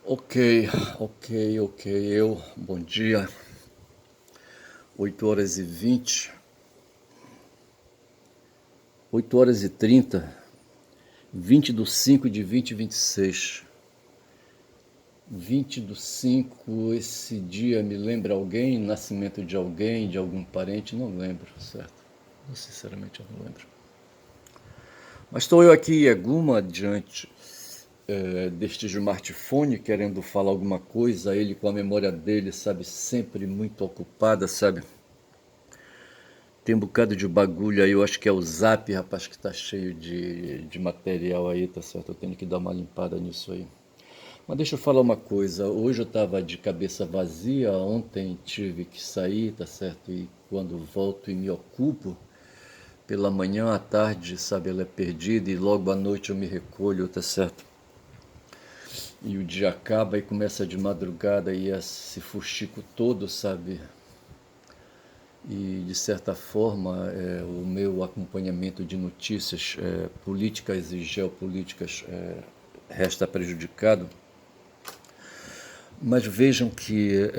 Ok, bom dia, 8 horas e 20, 8 horas e 30, 20/5/2026. 20/5, esse dia me lembra alguém, nascimento de alguém, de algum parente, não lembro, certo? Sinceramente eu não lembro. Mas estou eu aqui, Eguma, diante deste smartphone, querendo falar alguma coisa, ele com a memória dele, sabe, sempre muito ocupada, sabe? Tem um bocado de bagulho aí, eu acho que é o Zap, rapaz, que tá cheio de material aí, tá certo? Eu tenho que dar uma limpada nisso aí. Mas deixa eu falar uma coisa, hoje eu tava de cabeça vazia, ontem tive que sair, tá certo? E quando volto e me ocupo, pela manhã à tarde, sabe, ela é perdida e logo à noite eu me recolho, tá certo? E o dia acaba e começa de madrugada e esse fuxico todo, sabe? E de certa forma o meu acompanhamento de notícias políticas e geopolíticas resta prejudicado. Mas vejam que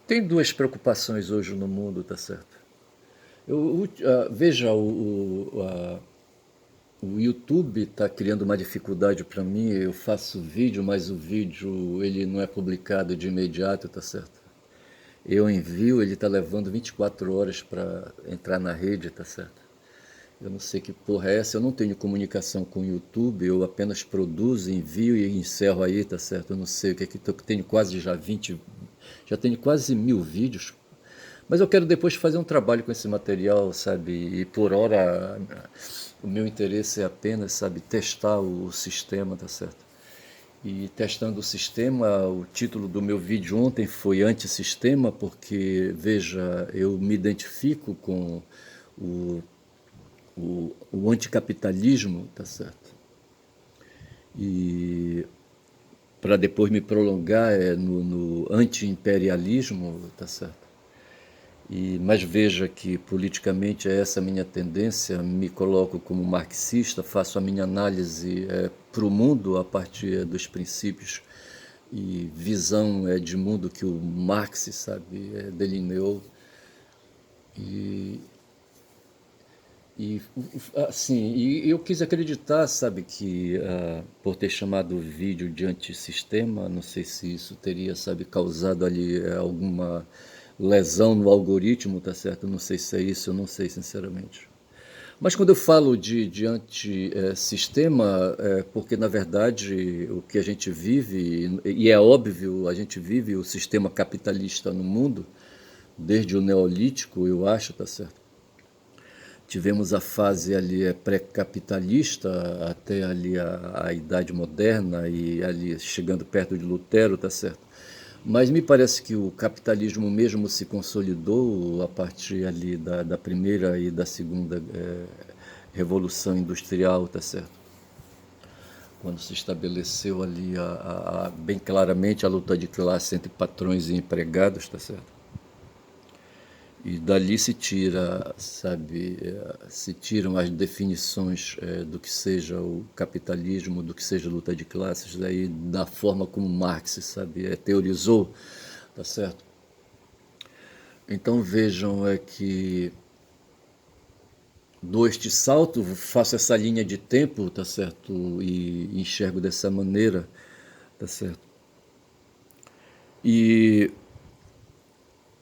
tem duas preocupações hoje no mundo, tá certo? Veja, o YouTube está criando uma dificuldade para mim. Eu faço vídeo, mas o vídeo ele não é publicado de imediato, tá certo? Eu envio, ele está levando 24 horas para entrar na rede, tá certo? Eu não sei que porra é essa, eu não tenho comunicação com o YouTube, eu apenas produzo, envio e encerro aí, tá certo? Eu não sei o que é que eu tenho quase já 20, já tenho quase 1000 vídeos, mas eu quero depois fazer um trabalho com esse material, sabe? E por hora o meu interesse é apenas, sabe, testar o sistema, tá certo? E testando o sistema, o título do meu vídeo ontem foi Antissistema, porque, veja, eu me identifico com o o anticapitalismo, tá certo? E para depois me prolongar no anti-imperialismo, tá certo? Mas veja que politicamente é essa a minha tendência, me coloco como marxista, faço a minha análise para o mundo a partir dos princípios e visão de mundo que o Marx, sabe, delineou. E E assim, e eu quis acreditar, sabe, que por ter chamado o vídeo de antissistema, não sei se isso teria, sabe, causado ali alguma lesão no algoritmo, tá certo? Não sei se é isso, eu não sei, sinceramente. Mas quando eu falo de antissistema, é porque na verdade o que a gente vive, e é óbvio, a gente vive o sistema capitalista no mundo, desde o neolítico, eu acho, tá certo? Tivemos a fase ali pré-capitalista até ali a Idade Moderna e ali chegando perto de Lutero, tá certo? Mas me parece que o capitalismo mesmo se consolidou a partir ali da primeira e da segunda revolução industrial, tá certo? Quando se estabeleceu ali bem claramente a luta de classe entre patrões e empregados, tá certo? E dali se tira, sabe, se tiram as definições do que seja o capitalismo, do que seja a luta de classes, daí da forma como Marx, sabe, teorizou, tá certo? Então vejam que dou este salto, faço essa linha de tempo, tá certo, e enxergo dessa maneira, tá certo? E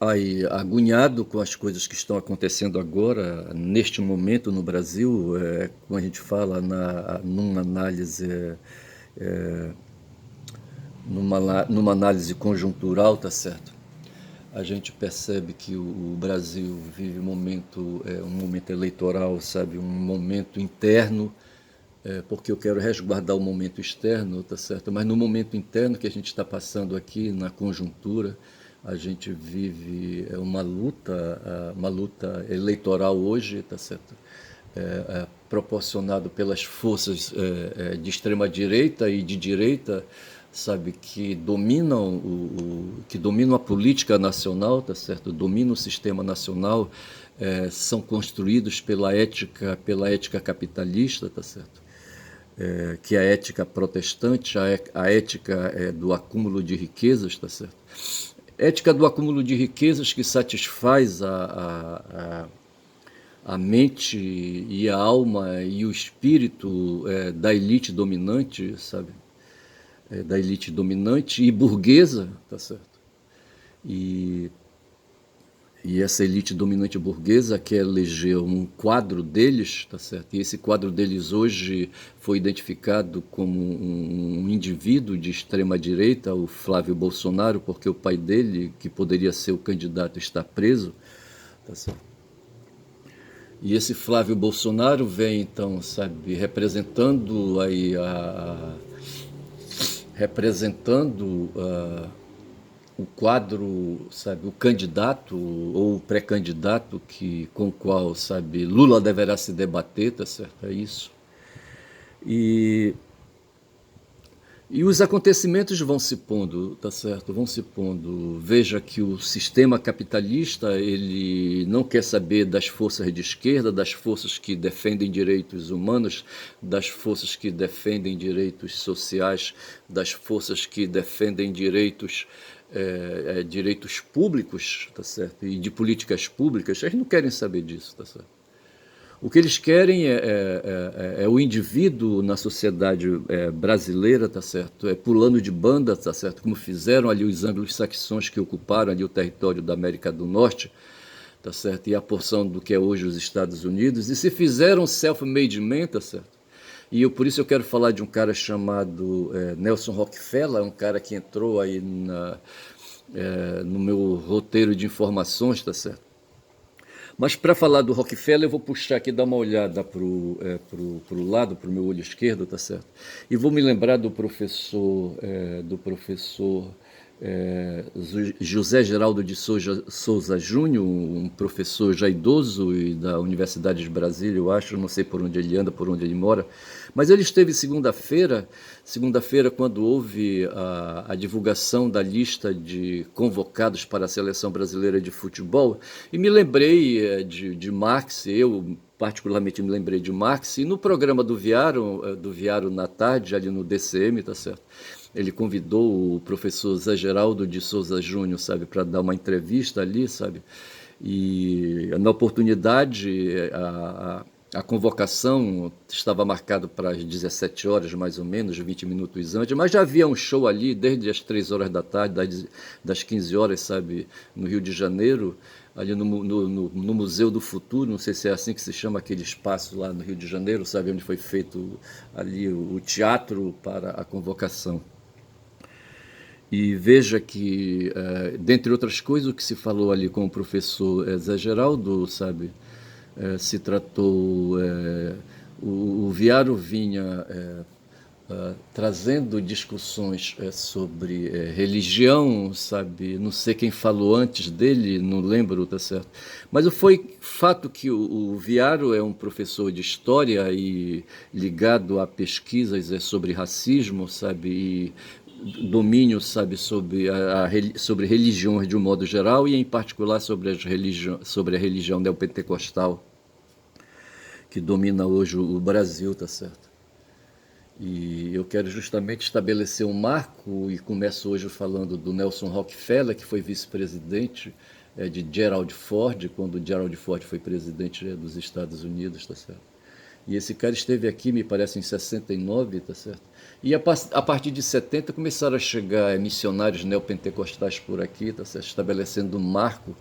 aí, agoniado com as coisas que estão acontecendo agora, neste momento no Brasil, como a gente fala numa análise, numa análise conjuntural, tá certo? A gente percebe que o Brasil vive um momento eleitoral, sabe? Um momento interno, porque eu quero resguardar o momento externo, tá certo? Mas no momento interno que a gente está passando aqui, na conjuntura, a gente vive uma luta eleitoral hoje, tá certo? Proporcionado pelas forças de extrema direita e de direita, sabe, que dominam a política nacional, tá certo? Dominam o sistema nacional, são construídos pela ética capitalista, tá certo? que é a ética protestante, a ética do acúmulo de riquezas, tá certo? Ética do acúmulo de riquezas que satisfaz a mente e a alma e o espírito da elite dominante, sabe? Da elite dominante e burguesa, tá certo? E, e essa elite dominante burguesa quer eleger um quadro deles, tá certo? E esse quadro deles hoje foi identificado como um indivíduo de extrema direita, o Flávio Bolsonaro, porque o pai dele, que poderia ser o candidato, está preso, tá certo? E esse Flávio Bolsonaro vem, então, sabe, representando o quadro, sabe, o candidato ou o pré-candidato com o qual, sabe, Lula deverá se debater, tá certo? É isso. E E os acontecimentos vão se pondo, tá certo? Vão se pondo. Veja que o sistema capitalista, ele não quer saber das forças de esquerda, das forças que defendem direitos humanos, das forças que defendem direitos sociais, das forças que defendem direitos públicos, tá certo? E de políticas públicas. Eles não querem saber disso, tá certo? O que eles querem é o indivíduo na sociedade brasileira, tá certo? É pulando de banda, tá certo? Como fizeram ali os anglo-saxões que ocuparam ali o território da América do Norte, tá certo? E a porção do que é hoje os Estados Unidos. E se fizeram self-made man, tá certo? Por isso eu quero falar de um cara chamado Nelson Rockefeller, um cara que entrou aí no meu roteiro de informações, tá certo? Mas para falar do Rockefeller, eu vou puxar aqui, dar uma olhada pro lado, para o meu olho esquerdo, tá certo? E vou me lembrar do professor José Geraldo de Souza Júnior, um professor já idoso e da Universidade de Brasília, eu acho, não sei por onde ele anda, por onde ele mora, mas ele esteve segunda-feira, quando houve a divulgação da lista de convocados para a Seleção Brasileira de Futebol, e me lembrei de Marx, eu particularmente me lembrei de Marx, e no programa do Viário na tarde, ali no DCM, tá certo? Ele convidou o professor Zé Geraldo de Souza Júnior, sabe, para dar uma entrevista ali, sabe? E na oportunidade, a convocação estava marcada para as 17 horas, mais ou menos, 20 minutos antes, mas já havia um show ali desde as 3 horas da tarde, das 15 horas, sabe, no Rio de Janeiro, ali no Museu do Futuro, não sei se é assim que se chama aquele espaço lá no Rio de Janeiro, sabe, onde foi feito ali o teatro para a convocação. E veja que, dentre outras coisas, o que se falou ali com o professor Zé Geraldo, sabe, se tratou, o Viário vinha trazendo discussões sobre religião, sabe, não sei quem falou antes dele, não lembro, tá certo, mas foi fato que o Viário é um professor de história e ligado a pesquisas sobre racismo, sabe, e domínio, sabe, sobre religiões de um modo geral e em particular sobre a religião neopentecostal que domina hoje o Brasil, tá certo? E eu quero justamente estabelecer um marco e começo hoje falando do Nelson Rockefeller, que foi vice-presidente de Gerald Ford, quando Gerald Ford foi presidente dos Estados Unidos, tá certo? E esse cara esteve aqui, me parece, em 69, tá certo? E a partir de 70 começaram a chegar missionários neopentecostais por aqui, tá certo? Estabelecendo um marco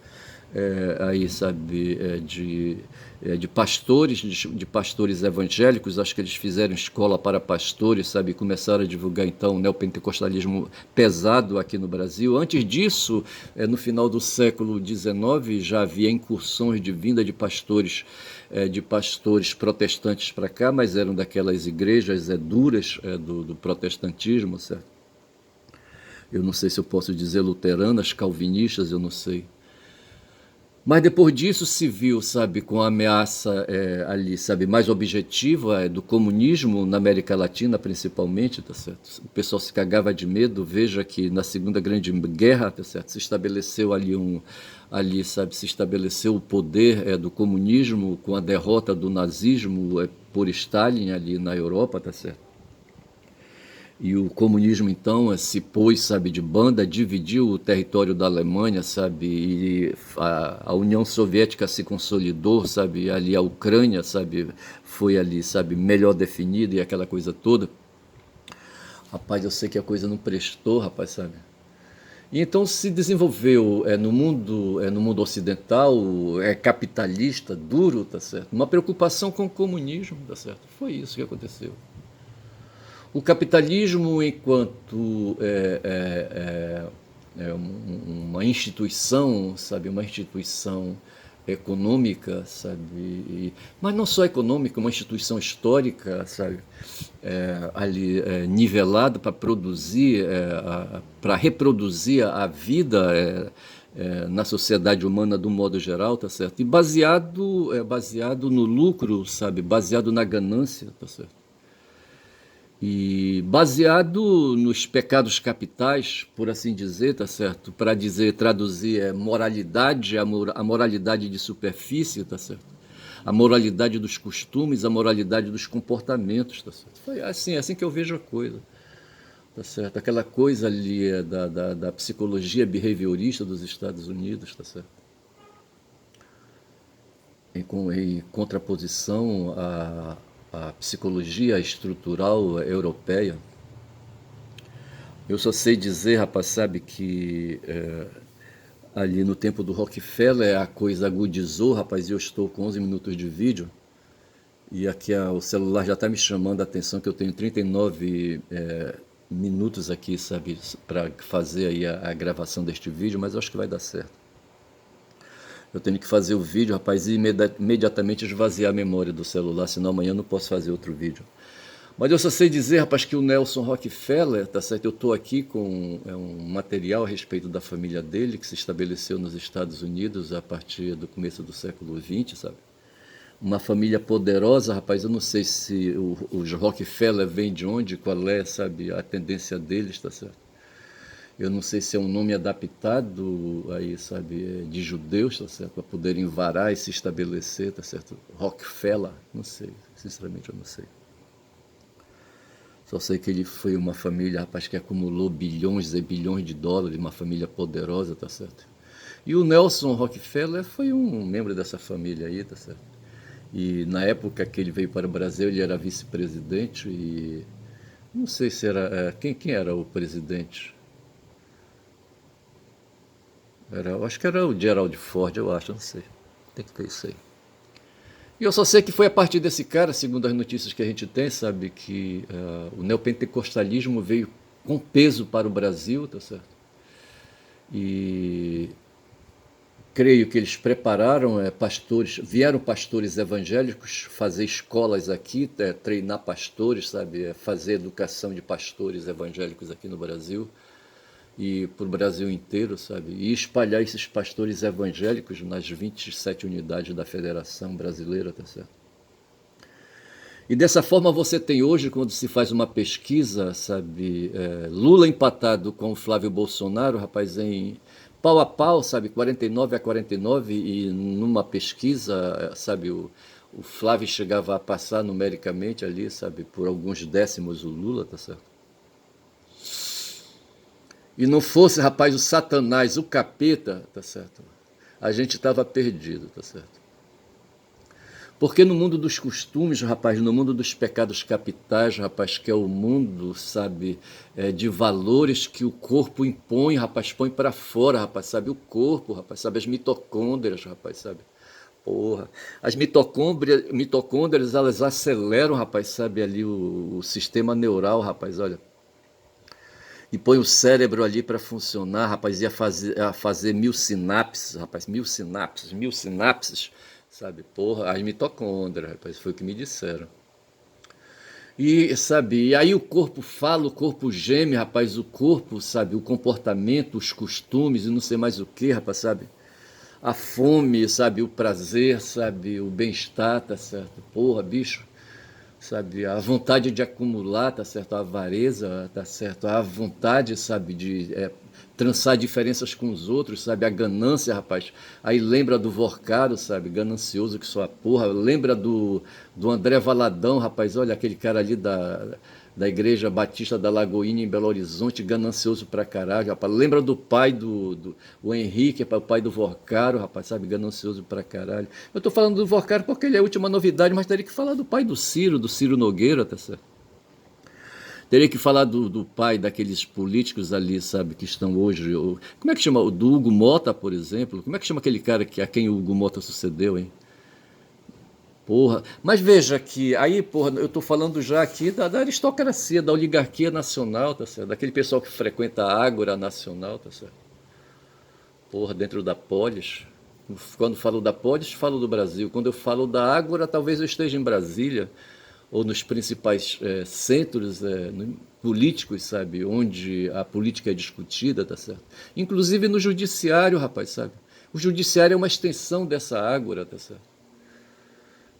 aí, sabe, de pastores evangélicos. Acho que eles fizeram escola para pastores, sabe, e começaram a divulgar então o neopentecostalismo pesado aqui no Brasil. Antes disso, no final do século XIX, já havia incursões de vinda de pastores protestantes para cá, mas eram daquelas igrejas duras do protestantismo, certo? Eu não sei se eu posso dizer luteranas, calvinistas, eu não sei. Mas depois disso se viu, sabe, com a ameaça ali, sabe, mais objetiva do comunismo na América Latina, principalmente, tá certo? O pessoal se cagava de medo. Veja que na Segunda Grande Guerra, tá certo, se estabeleceu sabe, se estabeleceu o poder do comunismo com a derrota do nazismo por Stalin ali na Europa, tá certo? E o comunismo, então, se pôs, sabe, de banda, dividiu o território da Alemanha, sabe, e a União Soviética se consolidou, sabe, ali a Ucrânia, sabe, foi ali, sabe, melhor definida e aquela coisa toda. Rapaz, eu sei que a coisa não prestou, rapaz, sabe. E então se desenvolveu no mundo ocidental, capitalista, duro, tá certo? Uma preocupação com o comunismo, tá certo? Foi isso que aconteceu. O capitalismo, enquanto uma instituição, sabe, uma instituição econômica, sabe, mas não só econômica, uma instituição histórica, sabe, ali nivelada para produzir, para reproduzir a vida na sociedade humana do modo geral, tá certo? E baseado no lucro, sabe, baseado na ganância, tá certo? E baseado nos pecados capitais, por assim dizer, tá certo? Para dizer, traduzir moralidade, a moralidade de superfície, tá certo? A moralidade dos costumes, a moralidade dos comportamentos, tá certo? Foi assim que eu vejo a coisa, tá certo? Aquela coisa ali da psicologia behaviorista dos Estados Unidos, tá certo? Em contraposição à psicologia estrutural europeia. Eu só sei dizer, rapaz, sabe, que ali no tempo do Rockefeller a coisa agudizou, rapaz, e eu estou com 11 minutos de vídeo, e aqui o celular já está me chamando a atenção que eu tenho 39 minutos aqui, sabe, para fazer aí a gravação deste vídeo, mas eu acho que vai dar certo. Eu tenho que fazer o vídeo, rapaz, e imediatamente esvaziar a memória do celular, senão amanhã eu não posso fazer outro vídeo. Mas eu só sei dizer, rapaz, que o Nelson Rockefeller, tá certo? Eu estou aqui com um material a respeito da família dele, que se estabeleceu nos Estados Unidos a partir do começo do século XX, sabe? Uma família poderosa, rapaz, eu não sei se os Rockefeller vêm de onde, qual é, sabe, a tendência deles, tá certo? Eu não sei se é um nome adaptado aí, sabe, de judeus, tá certo? Para poderem varar e se estabelecer, tá certo? Rockefeller, não sei, sinceramente eu não sei. Só sei que ele foi uma família, rapaz, que acumulou bilhões e bilhões de dólares, uma família poderosa, tá certo? E o Nelson Rockefeller foi um membro dessa família aí, tá certo? E na época que ele veio para o Brasil, ele era vice-presidente e não sei se era... quem era o presidente? Eu acho que era o Gerald Ford, eu acho, não sei. Tem que ter isso aí. E eu só sei que foi a partir desse cara, segundo as notícias que a gente tem, sabe, que o neopentecostalismo veio com peso para o Brasil, tá certo? E creio que eles prepararam pastores, vieram pastores evangélicos fazer escolas aqui, treinar pastores, sabe, fazer educação de pastores evangélicos aqui no Brasil e para o Brasil inteiro, sabe? E espalhar esses pastores evangélicos nas 27 unidades da Federação Brasileira, tá certo? E dessa forma você tem hoje, quando se faz uma pesquisa, sabe, Lula empatado com o Flávio Bolsonaro, rapaz, em pau a pau, sabe, 49 a 49, e numa pesquisa, sabe, o Flávio chegava a passar numericamente ali, sabe, por alguns décimos o Lula, tá certo? E não fosse, rapaz, o Satanás, o capeta, tá certo? A gente estava perdido, tá certo? Porque no mundo dos costumes, rapaz, no mundo dos pecados capitais, rapaz, que é o mundo, sabe, de valores que o corpo impõe, rapaz, põe para fora, rapaz, sabe, o corpo, rapaz, sabe, as mitocôndrias, rapaz, sabe, porra, as mitocôndrias, elas aceleram, rapaz, sabe, ali o sistema neural, rapaz, olha, e põe o cérebro ali para funcionar, rapaz, ia fazer mil sinapses, rapaz, mil sinapses, sabe, porra, as mitocôndrias, rapaz, foi o que me disseram. E, sabe, e aí o corpo fala, o corpo geme, rapaz, o corpo, sabe, o comportamento, os costumes e não sei mais o que, rapaz, sabe, a fome, sabe, o prazer, sabe, o bem-estar, tá certo, porra, bicho, sabe, a vontade de acumular, tá certo, a avareza, tá certo, a vontade, sabe, de trançar diferenças com os outros, sabe, a ganância, rapaz, aí lembra do Vorcado, sabe, ganancioso que só a porra, lembra do André Valadão, rapaz, olha aquele cara ali da Igreja Batista da Lagoinha em Belo Horizonte, ganancioso pra caralho, rapaz. Lembra do pai o Henrique, o pai do Vorcaro, rapaz, sabe, ganancioso pra caralho. Eu tô falando do Vorcaro porque ele é a última novidade, mas teria que falar do pai do Ciro Nogueira, tá certo? Teria que falar do pai daqueles políticos ali, sabe, que estão hoje. Como é que chama? O do Hugo Mota, por exemplo. Como é que chama aquele cara a quem o Hugo Mota sucedeu, hein? Porra. Mas veja que aí, porra, eu tô falando já aqui da aristocracia, da oligarquia nacional, tá certo? Daquele pessoal que frequenta a Ágora Nacional, tá certo? Porra, dentro da Polis. Quando falo da Polis, falo do Brasil. Quando eu falo da Ágora, talvez eu esteja em Brasília ou nos principais centros políticos, sabe, onde a política é discutida, tá certo? Inclusive no judiciário, rapaz, sabe? O judiciário é uma extensão dessa ágora, tá certo?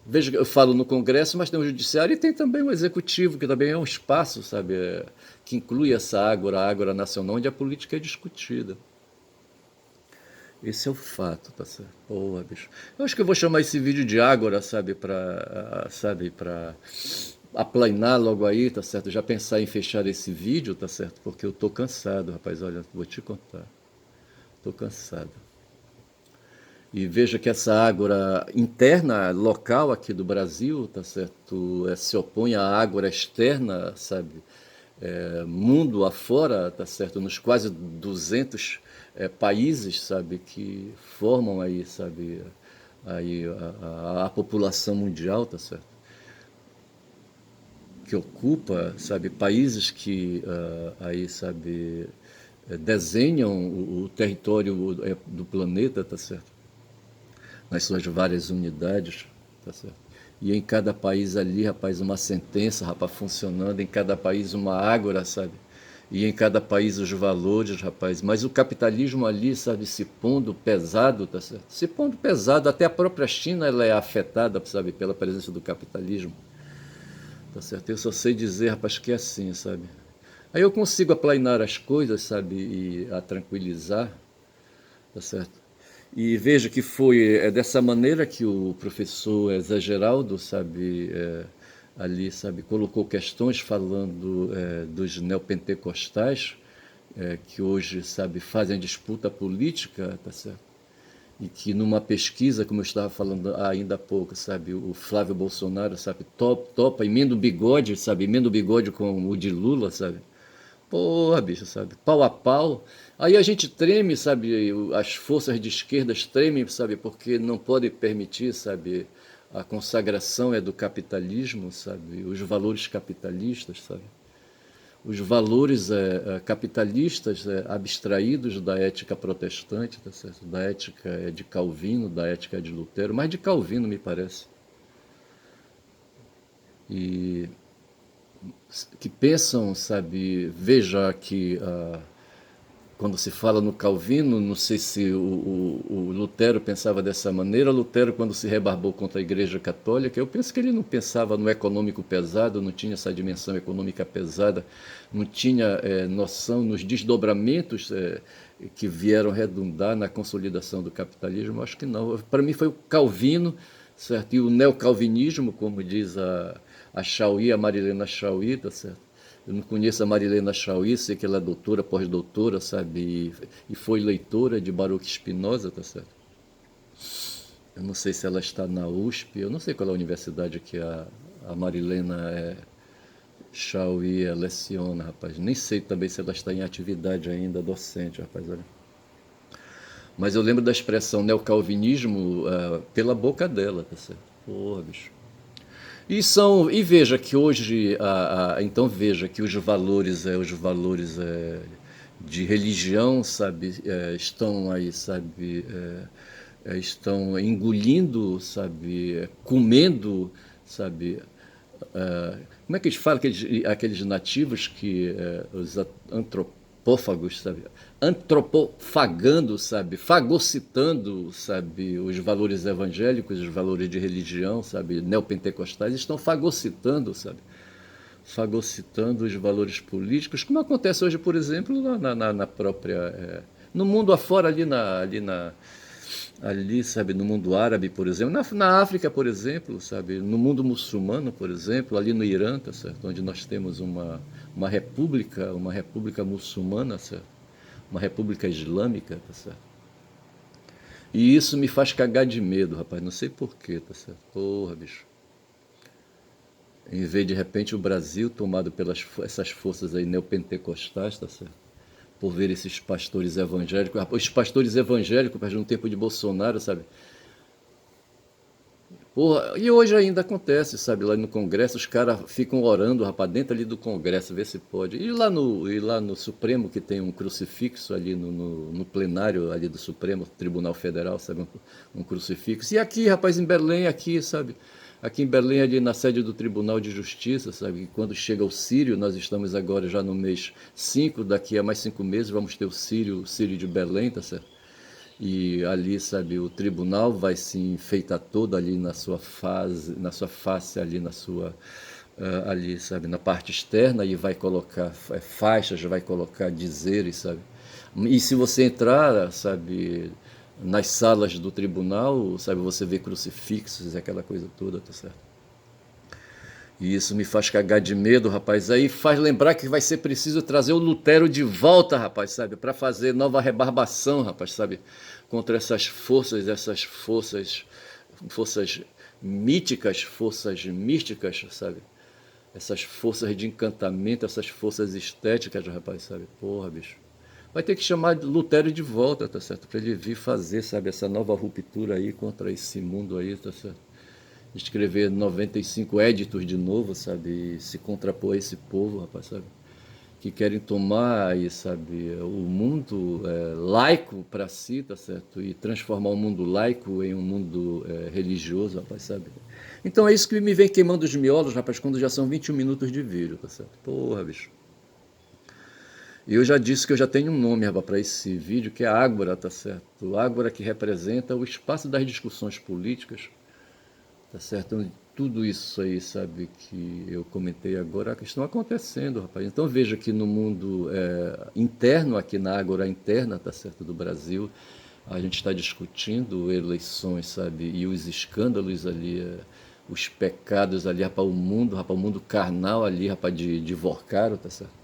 Veja, eu falo no Congresso, mas tem o judiciário e tem também o executivo, que também é um espaço, sabe, que inclui essa ágora, a ágora nacional, onde a política é discutida. Esse é o fato, tá certo? Porra, bicho. Eu acho que eu vou chamar esse vídeo de Ágora, sabe, pra aplainar logo aí, tá certo? Já pensar em fechar esse vídeo, tá certo? Porque eu tô cansado, rapaz, olha, vou te contar. Tô cansado. E veja que essa ágora interna, local aqui do Brasil, tá certo? Se opõe à ágora externa, sabe? Mundo afora, tá certo? Nos quase 200 países, sabe? Que formam aí, sabe? Aí a população mundial, tá certo? Que ocupa, sabe? Países que aí, sabe? Desenham o território do planeta, tá certo? Nas suas várias unidades, tá certo? E em cada país ali, rapaz, uma sentença, rapaz, funcionando, em cada país uma ágora, sabe? E em cada país os valores, rapaz. Mas o capitalismo ali, sabe, se pondo pesado, tá certo? Se pondo pesado, até a própria China ela é afetada, sabe, pela presença do capitalismo, tá certo? Eu só sei dizer, rapaz, que é assim, sabe? Aí eu consigo aplainar as coisas, sabe, e a tranquilizar, tá certo? E veja que foi dessa maneira que o professor Zé Geraldo, sabe, ali, sabe, colocou questões falando dos neopentecostais, que hoje, sabe, fazem disputa política, tá certo? E que numa pesquisa, como eu estava falando ainda há pouco, sabe, o Flávio Bolsonaro, sabe, topa, emenda o bigode, sabe, emenda o bigode com o de Lula, sabe? Porra, bicho, sabe? Pau a pau. Aí a gente treme, sabe? As forças de esquerda tremem, sabe? Porque não pode permitir, sabe? A consagração é do capitalismo, sabe? Os valores capitalistas, sabe? Os valores capitalistas abstraídos da ética protestante, tá certo? Da ética de Calvino, da ética de Lutero, mas de Calvino, me parece. E que pensam, sabe? Veja que quando se fala no Calvino, não sei se o Lutero pensava dessa maneira. Lutero, quando se rebarbou contra a Igreja Católica, eu penso que ele não pensava no econômico pesado, não tinha essa dimensão econômica pesada, não tinha noção nos desdobramentos que vieram redundar na consolidação do capitalismo. Acho que não. Para mim foi o Calvino, certo? E o neocalvinismo, como diz a Chauí, a Marilena Chauí, tá certo? Eu não conheço a Marilena Chauí, sei que ela é doutora, pós-doutora, sabe? E foi leitora de Baruch Spinoza, tá certo? Eu não sei se ela está na USP, eu não sei qual é a universidade que a Marilena Chauí leciona, rapaz. Nem sei também se ela está em atividade ainda docente, rapaz. Olha. Mas eu lembro da expressão neocalvinismo pela boca dela, tá certo? Porra, bicho. E veja que hoje, então veja que os valores de religião, sabe, estão aí, sabe, estão engolindo, sabe, comendo, sabe, como é que eles falam, aqueles nativos que os antropófagos, sabe, antropofagando, sabe, fagocitando, sabe, os valores evangélicos, os valores de religião, sabe, neopentecostais, estão fagocitando, sabe, fagocitando os valores políticos, como acontece hoje, por exemplo, na própria, no mundo afora, ali na ali, sabe, no mundo árabe, por exemplo, na África, por exemplo, sabe, no mundo muçulmano, por exemplo, ali no Irã, tá certo? Onde nós temos uma república muçulmana, certo? Uma república islâmica, tá certo? E isso me faz cagar de medo, rapaz, não sei porquê, tá certo? Porra, bicho. Em vez de repente o Brasil tomado pelas essas forças aí neopentecostais, tá certo? Por ver esses pastores evangélicos, os pastores evangélicos, no tempo de Bolsonaro, sabe? Porra, e hoje ainda acontece, sabe? Lá no Congresso, os caras ficam orando, rapaz, dentro ali do Congresso, ver se pode. E lá no Supremo, que tem um crucifixo ali no plenário ali do Supremo Tribunal Federal, sabe? Um crucifixo. E aqui, rapaz, em Belém, aqui, sabe? Aqui em Belém, ali na sede do Tribunal de Justiça, sabe? E quando chega o Sírio, nós estamos agora já no mês 5, daqui a mais 5 meses, vamos ter o Sírio de Belém, tá certo? E ali, sabe, o tribunal vai se enfeitar todo ali na sua face, ali ali, sabe, na parte externa e vai colocar faixas, vai colocar dizeres, sabe. E se você entrar, sabe, nas salas do tribunal, sabe, você vê crucifixos e aquela coisa toda, tá certo? E isso me faz cagar de medo, rapaz. Aí faz lembrar que vai ser preciso trazer o Lutero de volta, rapaz, sabe? Para fazer nova rebarbação, rapaz, sabe? Contra forças míticas, forças místicas, sabe? Essas forças de encantamento, essas forças estéticas, rapaz, sabe? Porra, bicho. Vai ter que chamar Lutero de volta, tá certo? Para ele vir fazer, sabe, essa nova ruptura aí contra esse mundo aí, tá certo? Escrever 95 éditos de novo, sabe? E se contrapor a esse povo, rapaz, sabe? Que querem tomar aí, sabe, o mundo laico para si, tá certo? E transformar o mundo laico em um mundo religioso, rapaz, sabe? Então é isso que me vem queimando os miolos, rapaz, quando já são 21 minutos de vídeo, tá certo? Porra, bicho. E eu já disse que eu já tenho um nome, rapaz, para esse vídeo, que é Ágora, tá certo? Ágora que representa o espaço das discussões políticas. Tá certo? Então, tudo isso aí, sabe, que eu comentei agora, que estão acontecendo, rapaz. Então veja que no mundo interno, aqui na Ágora interna, tá certo, do Brasil, a gente está discutindo eleições, sabe, e os escândalos ali, os pecados ali, rapaz, o mundo carnal ali, rapaz, de Vorcaro, tá certo?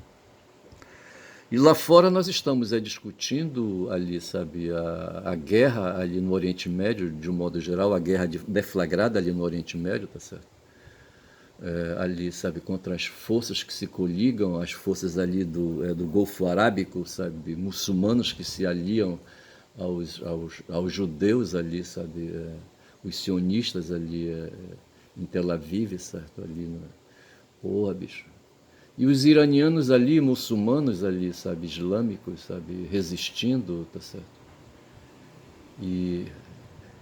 E lá fora nós estamos discutindo ali, sabe, a guerra ali no Oriente Médio, de um modo geral, a guerra deflagrada ali no Oriente Médio, tá certo? Ali, sabe, contra as forças que se coligam, as forças ali do Golfo Arábico, sabe, muçulmanos que se aliam aos judeus ali, sabe, os sionistas ali em Tel Aviv, certo, ali, né? Porra, bicho. E os iranianos ali, muçulmanos ali, sabe, islâmicos, sabe, resistindo, tá certo? E,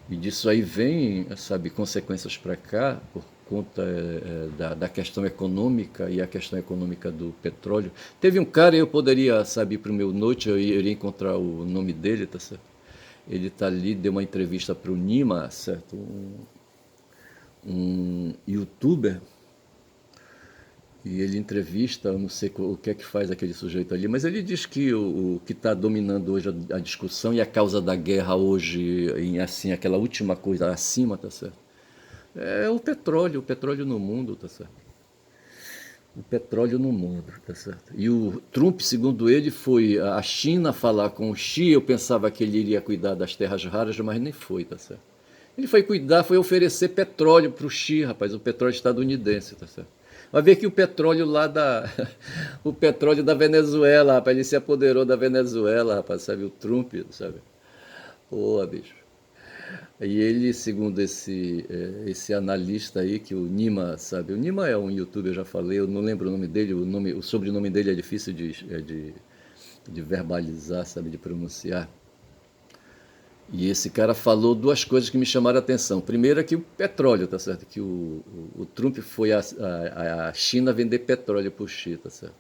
e disso aí vem, sabe, consequências para cá, por conta da questão econômica e a questão econômica do petróleo. Teve um cara, eu poderia, sabe, ir para o meu noite, eu iria encontrar o nome dele, tá certo? Ele tá ali, deu uma entrevista para o Nima, certo? Um youtuber. E ele entrevista, eu não sei o que é que faz aquele sujeito ali, mas ele diz que o que está dominando hoje a discussão e a causa da guerra hoje, em assim, aquela última coisa acima, tá certo? É o petróleo no mundo, tá certo? O petróleo no mundo, tá certo? E o Trump, segundo ele, foi a China falar com o Xi, eu pensava que ele iria cuidar das terras raras, mas nem foi, tá certo? Ele foi cuidar, foi oferecer petróleo para o Xi, rapaz, o petróleo estadunidense, tá certo? Vai ver que o petróleo lá da. O petróleo da Venezuela, rapaz, ele se apoderou da Venezuela, rapaz, sabe? O Trump, sabe? Pô, bicho. E ele, segundo esse analista aí, que o Nima, sabe? O Nima é um youtuber, eu já falei, eu não lembro o nome dele, o sobrenome dele é difícil de verbalizar, sabe? De pronunciar. E esse cara falou duas coisas que me chamaram a atenção. Primeiro é que o petróleo, tá certo? Que o Trump foi a China vender petróleo para o Xi, tá certo?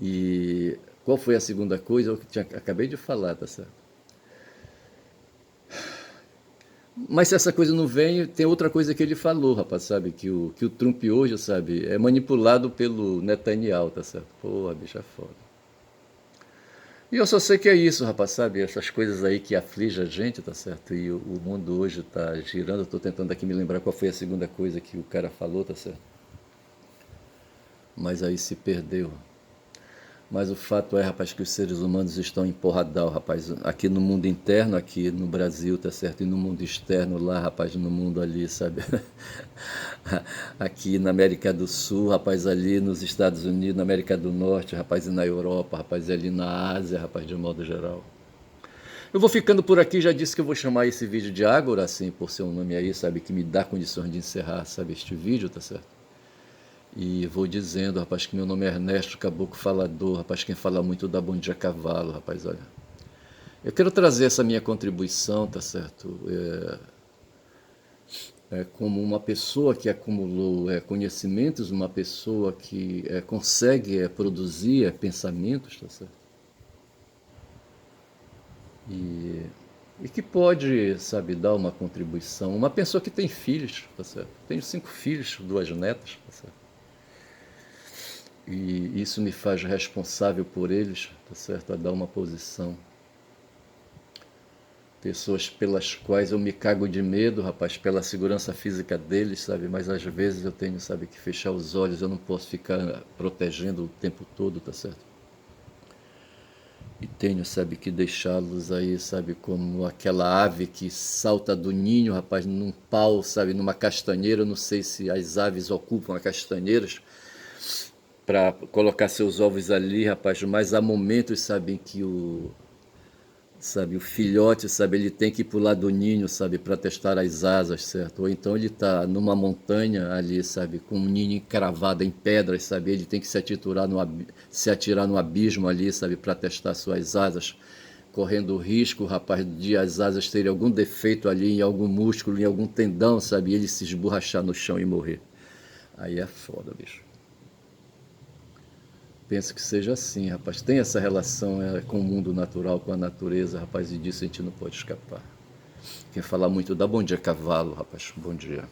E qual foi a segunda coisa? Eu acabei de falar, tá certo? Mas se essa coisa não vem, tem outra coisa que ele falou, rapaz, sabe? Que o Trump hoje, sabe, é manipulado pelo Netanyahu, tá certo? Pô, bicho é foda. E eu só sei que é isso, rapaz, sabe? Essas coisas aí que afligem a gente, tá certo? E o mundo hoje tá girando. Eu tô tentando aqui me lembrar qual foi a segunda coisa que o cara falou, tá certo? Mas aí se perdeu. Mas o fato é, rapaz, que os seres humanos estão em porradal, rapaz. Aqui no mundo interno, aqui no Brasil, tá certo? E no mundo externo lá, rapaz, no mundo ali, sabe? Aqui na América do Sul, rapaz, ali nos Estados Unidos, na América do Norte, rapaz, e na Europa, rapaz, e ali na Ásia, rapaz, de modo geral. Eu vou ficando por aqui, já disse que eu vou chamar esse vídeo de Ágora, assim, por ser um nome aí, sabe, que me dá condições de encerrar, sabe, este vídeo, tá certo? E vou dizendo, rapaz, que meu nome é Ernesto Caboclo Falador, rapaz, quem fala muito dá bom dia a cavalo, rapaz, olha. Eu quero trazer essa minha contribuição, tá certo? Como uma pessoa que acumulou conhecimentos, uma pessoa que consegue produzir pensamentos, tá certo? E, e que pode, sabe, dar uma contribuição. Uma pessoa que tem filhos, tá certo? Tenho 5 filhos, 2 netas, tá certo? E isso me faz responsável por eles, tá certo? A dar uma posição. Pessoas pelas quais eu me cago de medo, rapaz, pela segurança física deles, sabe? Mas às vezes eu tenho, sabe, que fechar os olhos, eu não posso ficar protegendo o tempo todo, tá certo? E tenho, sabe, que deixá-los aí, sabe, como aquela ave que salta do ninho, rapaz, num pau, sabe, numa castanheira. Eu não sei se as aves ocupam as castanheiras para colocar seus ovos ali, rapaz, mas há momentos, sabe, em que sabe, o filhote, sabe, ele tem que pular do ninho, sabe, para testar as asas, certo? Ou então ele está numa montanha ali, sabe, com um ninho encravado em pedras, sabe, ele tem que se atirar no abismo ali, sabe, para testar suas asas, correndo o risco, rapaz, de as asas terem algum defeito ali em algum músculo, em algum tendão, sabe, e ele se esborrachar no chão e morrer. Aí é foda, bicho. Penso que seja assim, rapaz. Tem essa relação com o mundo natural, com a natureza, rapaz, e disso a gente não pode escapar. Quem fala muito dá bom dia, cavalo, rapaz. Bom dia.